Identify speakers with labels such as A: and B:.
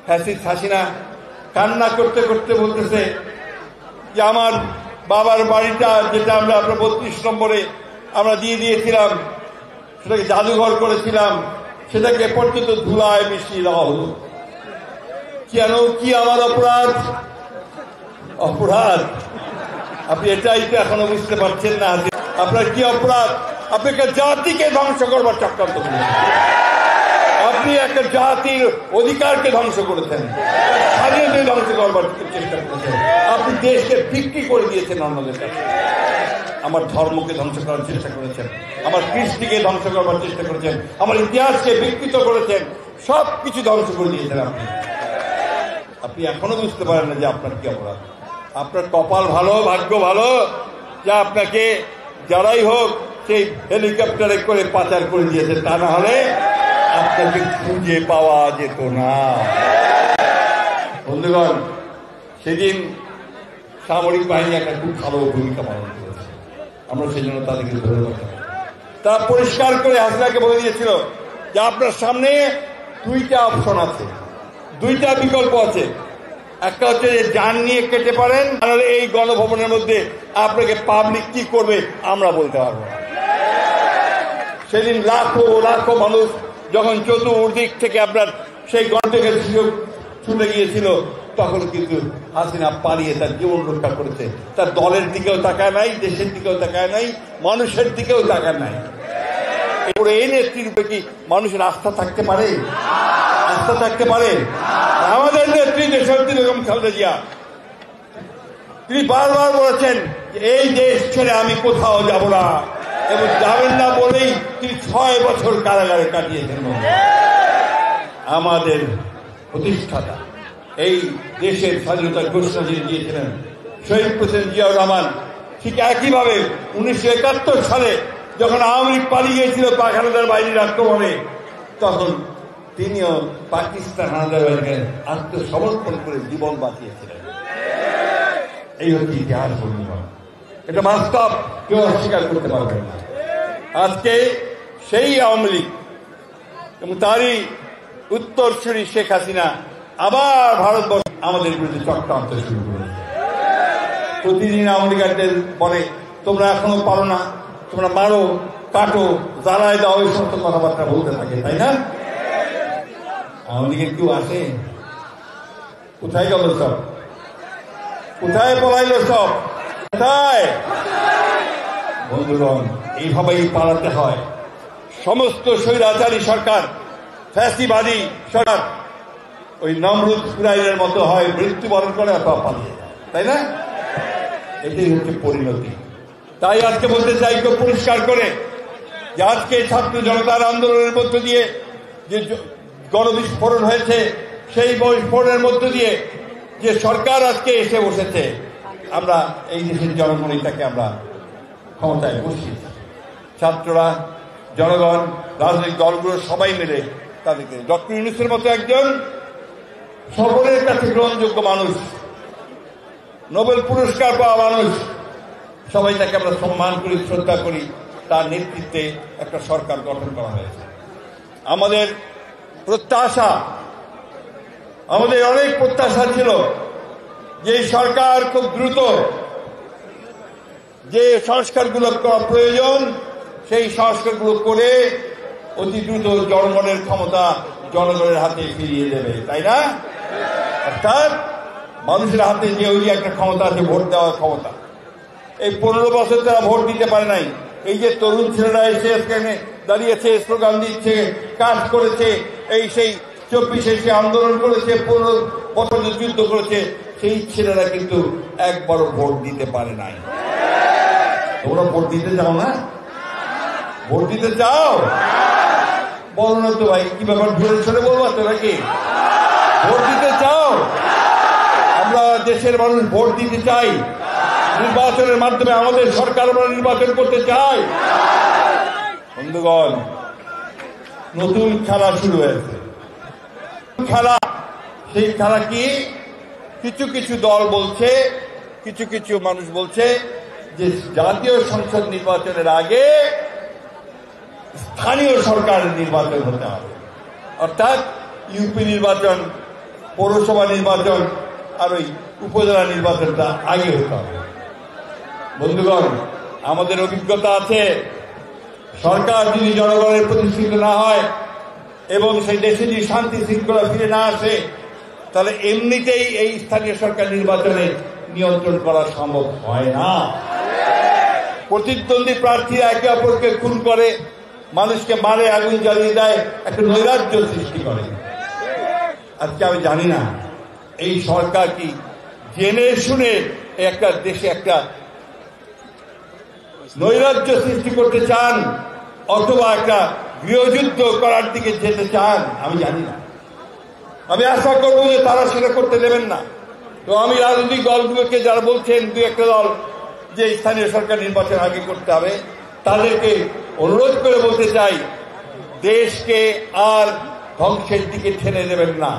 A: Fascist Hasina কান্না করতে করতে বলতেছে যে আমার বাবার বাড়িটা যেটা আমরা 32 নম্বরে আমরা দিয়ে দিয়েছিলাম, সেটাকে জাদুঘর করেছিলাম, সেটাকে পর্যন্ত ধুলায় মিশিয়ে দেওয়া হলো। কেন? কি আমার অপরাধ? অপরাধ আপনি এটাই তো এখনো বুঝতে পারছেন না। আপনার কি অপরাধ? আপনি একটা জাতিকে ধ্বংস করবার চক্রান্ত করেছেন, আপনি একটা জাতির অধিকারকে ধ্বংস করেছেন, স্বাধীনতা ধ্বংস করবার চেষ্টা করেছেন, আপনি দেশকে বিক্রি করে দিয়েছেন অন্যদের কাছে, আমার ধর্মকে ধ্বংস করার চেষ্টা করেছেন, আমার কৃষ্টিকে ধ্বংস করবার চেষ্টা করেছেন, আমার ইতিহাসকে বিকৃত করেছেন, সবকিছু ধ্বংস করে দিয়েছেন আপনি। আপনি এখনো বুঝতে পারেন না যে আপনার কি অপরাধ। আপনার কপাল ভালো, ভাগ্য ভালো যে আপনাকে যারাই হোক সেই হেলিকপ্টারে করে পাচার করে দিয়েছে, তা না হলে আপনাকে খুঁজে পাওয়া যেত না। বন্ধুগণ, সেদিন সামরিক বাহিনী একটা খুব ভালো ভূমিকা পালন করেছে, আমরা সেই জন্য তাদেরকে ধন্যবাদ জানাই। তারা পরিষ্কার করে হাসিনাকে বলে দিয়েছিল যে আপনার সামনে 2টা অপশন আছে, 2টা বিকল্প আছে। একটা হচ্ছে যে যান নিয়ে কেটে পারেন, তাহলে এই গণভবনের মধ্যে আপনাকে পাবলিক কি করবে আমরা বলতে পারবো না। সেদিন লাখো লাখো মানুষ যখন চতুর্দিক থেকে আপনার সেই গণতন্ত্রের ছুটে গিয়েছিল, তখন কিন্তু হাসিনা পালিয়ে তার জীবন রক্ষা করেছে। তার দলের দিকেও তাকায় নাই, দেশের দিকেও তাকায় নাই, মানুষের দিকেও তাকায় নাই। এরপরে এই নেত্রীর উপরে কি মানুষের আস্থা থাকতে পারে? আস্থা থাকতে পারে? আমাদের নেত্রী দেশনেত্রী বেগম খালেদা জিয়া তিনি বারবার বলেছেন এই দেশ ছেড়ে আমি কোথাও যাব না, এবং যাবেন না বলেই তিনি 6 বছর কারাগারে কাটিয়েছেন। আমাদের প্রতিষ্ঠাতা এই দেশের স্বাধীনতার ঘোষণা যিনি দিয়েছিলেন শহীদ প্রেসিডেন্ট জিয়াউর রহমান, ঠিক একইভাবে 1971 সালে যখন আওয়ামী লীগ পালিয়ে গিয়েছিল পাক হানাদার বাহিনীর আক্রমণে, তখন তিনিও পাকিস্তান হানাদার বাহিনীকে আত্মসমর্পণ করে জীবন বাঁচিয়েছিলেন। এই হচ্ছে ইতিহাস বন্ধুগণ, এটা বাস্তব, কেউ অস্বীকার করতে পারবেন না। আজকে সেই আওয়ামী লীগ এবং তারই উত্তরসূরি শেখ হাসিনা আবার ভারতবর্ষ আমাদের বিরুদ্ধে চক্রান্ত শুরু করেছে। প্রতিদিন আওয়ামী লীগের বলে তোমরা এখনো পারো না, তোমরা মারো, কাটো, জ্বালায় দাও, এই সমস্ত কথাবার্তা বলতে থাকে, তাই না? আওয়ামী লীগের কেউ আসে? কোথায় গেল সব? কোথায় পলাইল সব? কোথায়? বন্ধুগণ, এইভাবেই পালাতে হয়। সমস্ত স্বৈরাচারী সরকার, ফ্যাসিবাদী সরকার ওই নমরুদ ফুরাইনের মতো হয়, মৃত্যুবরণ করে অথবা পালিয়ে যায়, তাই না? এটাই হচ্ছে পরিণতি। তাই আজকে বলতে চাই তো পরিষ্কার করে যে আজকে ছাত্র জনতার আন্দোলনের মধ্য দিয়ে যে গণবিস্ফোরণ হয়েছে, সেই বিস্ফোরণের মধ্য দিয়ে যে সরকার আজকে এসে বসেছে, আমরা এই দেশের জনগণই তাকে আমরা ক্ষমতায় বসিয়েছি। ছাত্ররা, জনগণ, রাজনৈতিক দলগুলো সবাই মিলে তাদেরকে, ডক্টর ইউনূসের মতো একজন সকলের কাছে গ্রহণযোগ্য মানুষ, নোবেল পুরস্কার পাওয়া মানুষ, সবাই তাকে আমরা সম্মান করি, শ্রদ্ধা করি। তার নেতৃত্বে একটা সরকার গঠন করা হয়েছে। আমাদের প্রত্যাশা, আমাদের অনেক প্রত্যাশা ছিল যে এই সরকার খুব দ্রুত যে সংস্কারগুলো করা প্রয়োজন সেই সংস্কারগুলো করে অতি দ্রুত জনগণের ক্ষমতা জনগণের হাতে ফিরিয়ে দেবে, তাই না? অর্থাৎ মানুষের হাতে যে ওই একটা ক্ষমতা আছে, ভোট দেওয়ার ক্ষমতা। এই 15 বছর তারা ভোট দিতে পারে নাই। এই যে তরুণ ছেলেরা এসে এখানে দাঁড়িয়েছে, স্লোগান দিচ্ছে, কাজ করেছে, এই সেই 24-এ সে আন্দোলন করেছে, 15 বছর যুদ্ধ করেছে, সেই ছেলেরা কিন্তু একবারও ভোট দিতে পারে নাই। তোমরা ভোট দিতে চাও না? ভোট দিতে চাও? বলো না তো ভাই, কি ব্যাপার ধরে ছেড়ে বলবো তো নাকি? ভোট দিতে চাও? আমরা দেশের মানুষ ভোট দিতে চাই, নির্বাচনের মাধ্যমে আমাদের সরকার আমরা নির্বাচন করতে চাই। বন্ধুগণ, নতুন খেলা শুরু হয়েছে। খেলা, সেই খেলা কি? কিছু কিছু দল বলছে, কিছু কিছু মানুষ বলছে যে জাতীয় সংসদ নির্বাচনের আগে স্থানীয় সরকারের নির্বাচন হতে হবে। অর্থাৎ ইউপি নির্বাচন পৌরসভা নির্বাচন আর ওই উপজেলা নির্বাচনটা আগে হতে হবে। বন্ধুগণ, আমাদের অভিজ্ঞতা আছে, সরকার যদি জনগণের প্রতিষ্ঠিত না হয় এবং সেই দেশে যদি শান্তি শৃঙ্খলা ফিরে না আসে, তাহলে এমনিতেই এই স্থানীয় সরকার নির্বাচনে নিয়ন্ত্রণ করা সম্ভব হয় না। প্রতিদ্বন্দ্বী প্রার্থীরা একে অপরকে খুন করে, মানুষকে মারে, আগুন জ্বালিয়ে দেয়, একটা নৈরাজ্য সৃষ্টি করে। আজকে আমি জানি না এই সরকার কি জেনে শুনে একটা দেশে একটা নৈরাজ্য সৃষ্টি করতে চান অথবা একটা গৃহযুদ্ধ করার দিকে যেতে চান, আমি জানি না। আমি আশা করবো যে তারা সেটা করতে দেবেন না। তো আমি রাজনৈতিক দলগুলোকে যারা বলছেন দু একটা দল যে স্থানীয় সরকার নির্বাচন আগে করতে হবে, তাদেরকে অনুরোধ করে বলতে চাই, দেশকে আর ধ্বংসের দিকে ঠেলে দেবেন না।